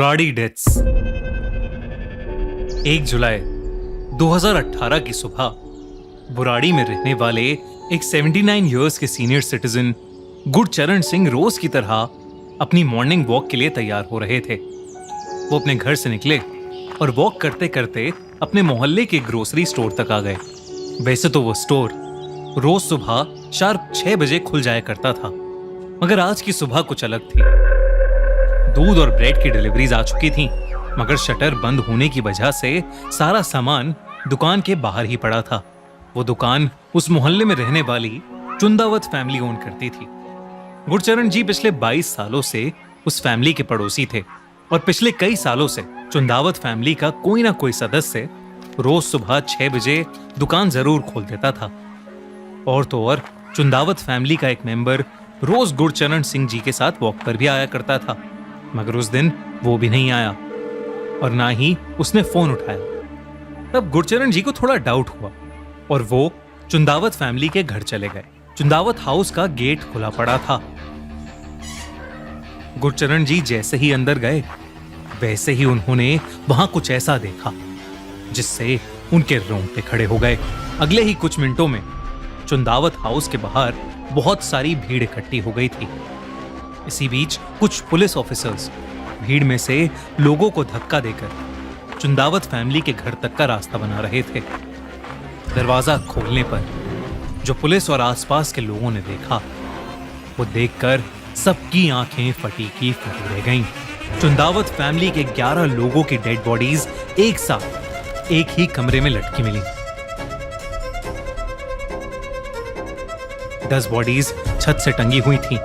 Burari deaths. 1 जुलाई 2018 की सुबह बुराड़ी में रहने वाले एक 79 इयर्स के सीनियर सिटीजन गुरचरण सिंह रोज की तरह अपनी मॉर्निंग वॉक के लिए तैयार हो रहे थे। वो अपने घर से निकले और वॉक करते करते अपने मोहल्ले के ग्रोसरी स्टोर तक आ गए। वैसे तो वो स्टोर रोज सुबह शार्प 6 बजे खुल जाया करता था, मगर आज की सुबह कुछ अलग थी। दूध और ब्रेड की डिलीवरीज आ चुकी थी, मगर शटर बंद होने की वजह से सारा सामान दुकान के बाहर ही पड़ा था। वो दुकान उस मोहल्ले में रहने वाली चुंदावत फैमिली ओन करती थी। गुरचरण जी पिछले 22 सालों से उस फैमिली के पड़ोसी थे और पिछले कई सालों से चुंदावत फैमिली का कोई ना कोई सदस्य रोज सुबह 6 बजे दुकान जरूर खोल देता था। और तो और चुंदावत फैमिली का एक मेंबर रोज गुरचरण सिंह जी के साथ वॉक पर भी आया करता था, मगर उस दिन वो भी नहीं आया और ना ही उसने फोन उठाया। तब गुरचरण जी को थोड़ा डाउट हुआ और वो चुंदावत फैमिली के घर चले गए। चुंदावत हाउस का गेट खुला पड़ा था। गुरचरण जी जैसे ही अंदर गए वैसे ही उन्होंने वहां कुछ ऐसा देखा जिससे उनके रोंगटे खड़े हो गए। अगले ही कुछ मिनटों में चुंदावत हाउस के बाहर बहुत सारी भीड़ इकट्ठी हो गई थी। इसी बीच कुछ पुलिस ऑफिसर्स भीड़ में से लोगों को धक्का देकर चुंदावत फैमिली के घर तक का रास्ता बना रहे थे। दरवाजा खोलने पर जो पुलिस और आसपास के लोगों ने देखा, वो देखकर सबकी आंखें फटी की फटी रह गईं। चुंदावत फैमिली के 11 लोगों की डेड बॉडीज एक साथ एक ही कमरे में लटकी मिली। 10 बॉडीज छत से टंगी हुई थीं।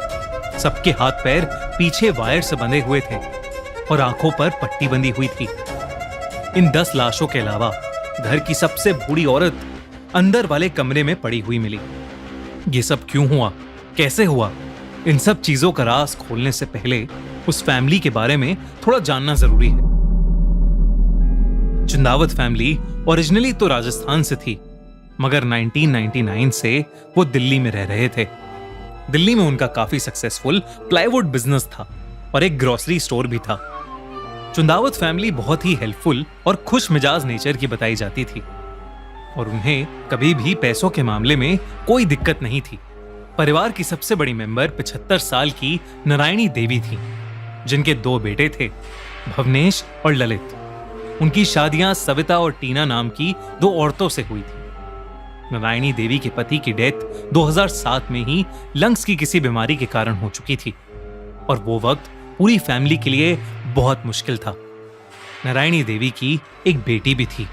सबके हाथ पैर पीछे वायर से बंधे हुए थे और आंखों पर पट्टी बंधी हुई थी। इन 10 लाशों के अलावा घर की सबसे बूढ़ी औरत अंदर वाले कमरे में पड़ी हुई मिली। ये सब क्यों हुआ, कैसे हुआ, इन सब चीजों का राज खोलने से पहले उस फैमिली के बारे में थोड़ा जानना जरूरी है। चुंदावत फैमिली ओरिजिनली तो राजस्थान से थी, मगर 1999 से वो दिल्ली में रह रहे थे। दिल्ली में उनका काफी सक्सेसफुल प्लाईवुड बिजनेस था और एक ग्रोसरी स्टोर भी था। चुंदावत फैमिली बहुत ही हेल्पफुल और खुश मिजाज नेचर की बताई जाती थी और उन्हें कभी भी पैसों के मामले में कोई दिक्कत नहीं थी। परिवार की सबसे बड़ी मेंबर 75 साल की नारायणी देवी थी, जिनके 2 बेटे थे, भवनेश और ललित। उनकी शादियां सविता और टीना नाम की 2 औरतों से हुई थी। नारायणी देवी के पति की डेथ 2007 में ही लंग्स की किसी बीमारी के कारण हो चुकी थी और वो वक्त पूरी फैमिली के लिए बहुत मुश्किल था। नारायणी देवी की एक बेटी भी थी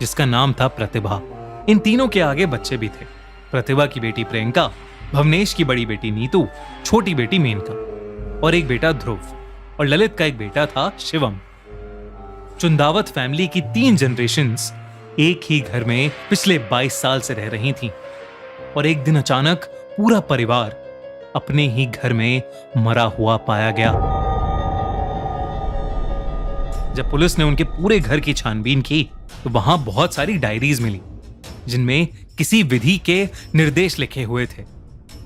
जिसका नाम था प्रतिभा। इन तीनों के आगे बच्चे भी थे। प्रतिभा की बेटी प्रियंका, भवनेश की बड़ी बेटी नीतू, छोटी बेटी मेनका और एक बेटा ध्रुव, और ललित का एक बेटा था शिवम। चुंदावत फैमिली की 3 जनरेशंस एक ही घर में पिछले 22 साल से रह रही थीं और एक दिन अचानक पूरा परिवार अपने ही घर में मरा हुआ पाया गया। जब पुलिस ने उनके पूरे घर की छानबीन की तो वहां बहुत सारी डायरीज मिली जिनमें किसी विधि के निर्देश लिखे हुए थे।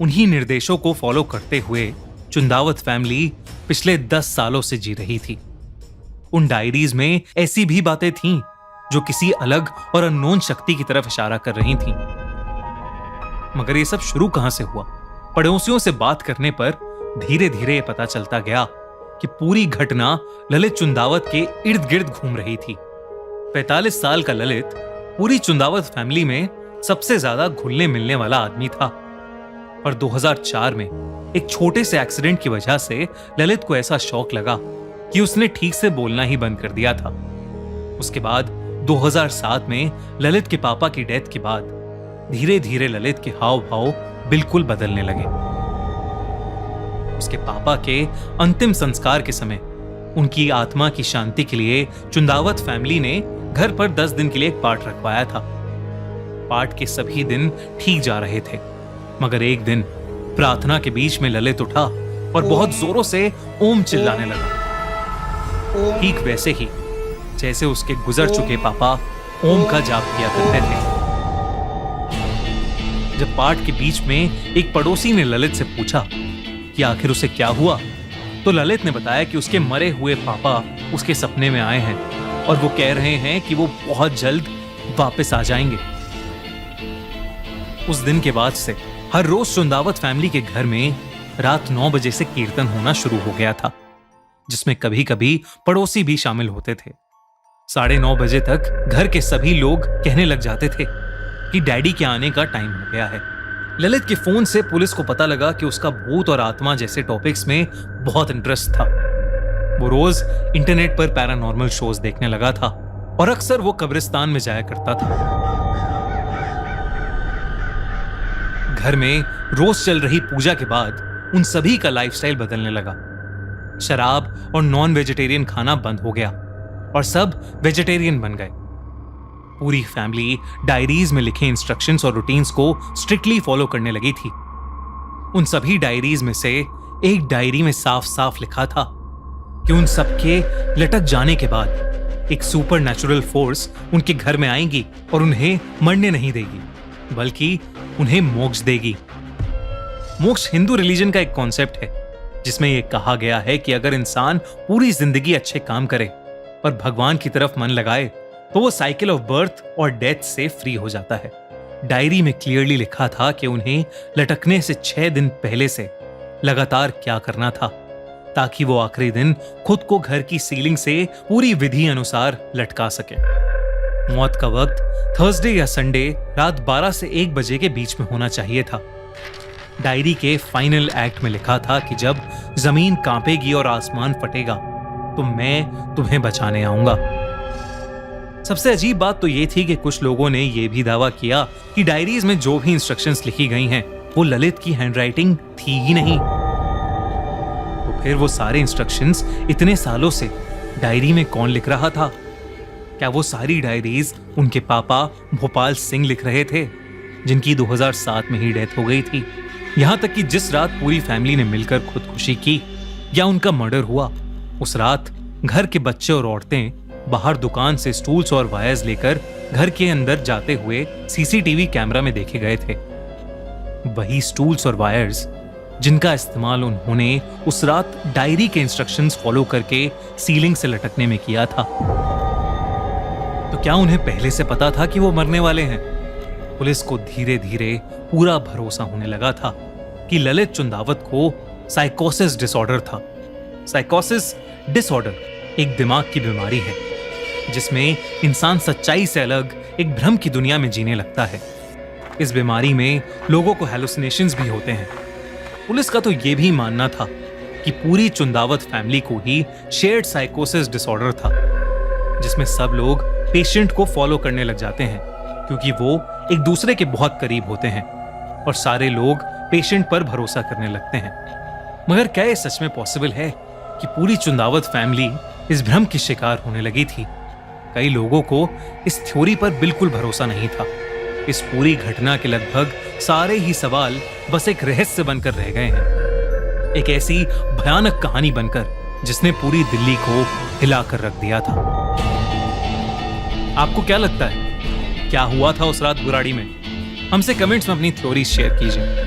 उन्हीं निर्देशों को फॉलो करते हुए चुंदावत फैमिली पिछले 10 सालों से जी रही थी। उन डायरीज में ऐसी भी बातें थीं जो किसी अलग और अननोन शक्ति की तरफ इशारा कर रही थीं। मगर ये सब शुरू कहां से हुआ? पड़ोसियों से बात करने पर धीरे धीरे पता चलता गया कि पूरी घटना ललित चुंदावत के इर्द गिर्द घूम रही थी। 45 साल का ललित पूरी चुंदावत फैमिली में सबसे ज्यादा घुलने मिलने वाला आदमी था, पर 2004 में एक छोटे से एक्सीडेंट की वजह से ललित को ऐसा शौक लगा कि उसने ठीक से बोलना ही बंद कर दिया था। उसके बाद 2007 में ललित के पापा की डेथ के बाद धीरे धीरे ललित के हाव भाव बिल्कुल बदलने लगे। उसके पापा के अंतिम संस्कार के समय उनकी आत्मा की शांति के लिए चुंदावत फैमिली ने घर पर 10 दिन के लिए एक पाठ रखवाया था। पाठ के सभी दिन ठीक जा रहे थे, मगर एक दिन प्रार्थना के बीच में ललित उठा और बहुत जोरों से ओम चिल्लाने लगा। ठीक वैसे ही जैसे उसके गुजर चुके पापा ओम का जाप किया करते थे। जब पाठ के बीच में एक पड़ोसी ने ललित से पूछा कि आखिर उसे क्या हुआ, तो ललित ने बताया कि उसके मरे हुए पापा उसके सपने में आए हैं और वो कह रहे हैं कि वो बहुत जल्द वापस आ जाएंगे। उस दिन के बाद से हर रोज चुंदावत फैमिली के घर में रात 9 बजे से कीर्तन होना शुरू हो गया था, जिसमें कभी कभी पड़ोसी भी शामिल होते थे। 9:30 बजे तक घर के सभी लोग कहने लग जाते थे कि डैडी के आने का टाइम हो गया है। ललित के फोन से पुलिस को पता लगा कि उसका भूत और आत्मा जैसे टॉपिक्स में बहुत इंटरेस्ट था। वो रोज इंटरनेट पर पैरानॉर्मल शोज देखने लगा था और अक्सर वो कब्रिस्तान में जाया करता था। घर में रोज चल रही पूजा के बाद उन सभी का लाइफस्टाइल बदलने लगा। शराब और नॉन वेजिटेरियन खाना बंद हो गया और सब वेजिटेरियन बन गए। पूरी फैमिली डायरीज में लिखे इंस्ट्रक्शंस और रूटीन्स को स्ट्रिक्टली फॉलो करने लगी थी। उन सभी डायरीज में से एक डायरी में साफ साफ लिखा था कि उन सबके लटक जाने के बाद एक सुपर नेचुरल फोर्स उनके घर में आएगी और उन्हें मरने नहीं देगी, बल्कि उन्हें मोक्ष देगी। मोक्ष हिंदू रिलीजन का एक कॉन्सेप्ट है जिसमें यह कहा गया है कि अगर इंसान पूरी जिंदगी अच्छे काम करे और भगवान की तरफ मन लगाए तो वो साइकिल ऑफ बर्थ और डेथ से फ्री हो जाता है। डायरी में क्लियरली लिखा था कि उन्हें लटकने से 6 दिन पहले से लगातार क्या करना था ताकि वो आखिरी दिन खुद को घर की सीलिंग से पूरी विधि अनुसार लटका सके। मौत का वक्त थर्सडे या संडे रात 12 से 1 बजे के बीच में होना चाहिए था। डायरी के फाइनल एक्ट में लिखा था कि जब जमीन कांपेगी और आसमान फटेगा तो मैं तुम्हें बचाने आऊंगा। सबसे अजीब बात तो ये थी कि कुछ लोगों ने यह भी दावा किया कि डायरीज में जो भी इंस्ट्रक्शंस लिखी गई हैं वो ललित की हैंडराइटिंग थी ही नहीं। तो फिर वो सारे इंस्ट्रक्शंस इतने सालों से डायरी में कौन लिख रहा था? क्या वो सारी डायरीज उनके पापा भोपाल सिंह लिख रहे थे, जिनकी 2007 में ही डेथ हो गई थी? यहां तक कि जिस रात पूरी फैमिली ने मिलकर खुदकुशी की या उनका मर्डर हुआ, उस रात घर के बच्चे और औरतें बाहर दुकान से स्टूल्स और वायर्स लेकर घर के अंदर जाते हुए सीसीटीवी कैमरा में देखे गए थे। वही स्टूल्स और वायर्स जिनका इस्तेमाल उन्होंने उस रात डायरी के इंस्ट्रक्शंस फॉलो करके सीलिंग से लटकने में किया था। तो क्या उन्हें पहले से पता था कि वो मरने वाले हैं? पुलिस को धीरे धीरे पूरा भरोसा होने लगा था कि ललित चुंदावत को साइकोसिस डिसऑर्डर था। साइकोसिस डिसऑर्डर एक दिमाग की बीमारी है जिसमें इंसान सच्चाई से अलग एक भ्रम की दुनिया में जीने लगता है। इस बीमारी में लोगों को हैलुसिनेशंस भी होते हैं। पुलिस का तो यह भी मानना था कि पूरी चुंदावत फैमिली को ही शेयर्ड साइकोसिस डिसऑर्डर था, जिसमें सब लोग पेशेंट को फॉलो करने लग जाते हैं क्योंकि वो एक दूसरे के बहुत करीब होते हैं और सारे लोग पेशेंट पर भरोसा करने लगते हैं। मगर क्या ये सच में पॉसिबल है कि पूरी चुंदावत फैमिली इस भ्रम की शिकार होने लगी थी? कई लोगों को इस थ्योरी पर बिल्कुल भरोसा नहीं था। इस पूरी घटना के लगभग सारे ही सवाल बस एक रहस्य बनकर रह गए हैं, एक ऐसी भयानक कहानी बनकर जिसने पूरी दिल्ली को हिलाकर रख दिया था। आपको क्या लगता है, क्या हुआ था उस रात बुराड़ी में? हमसे कमेंट्स में अपनी थ्योरी शेयर कीजिए।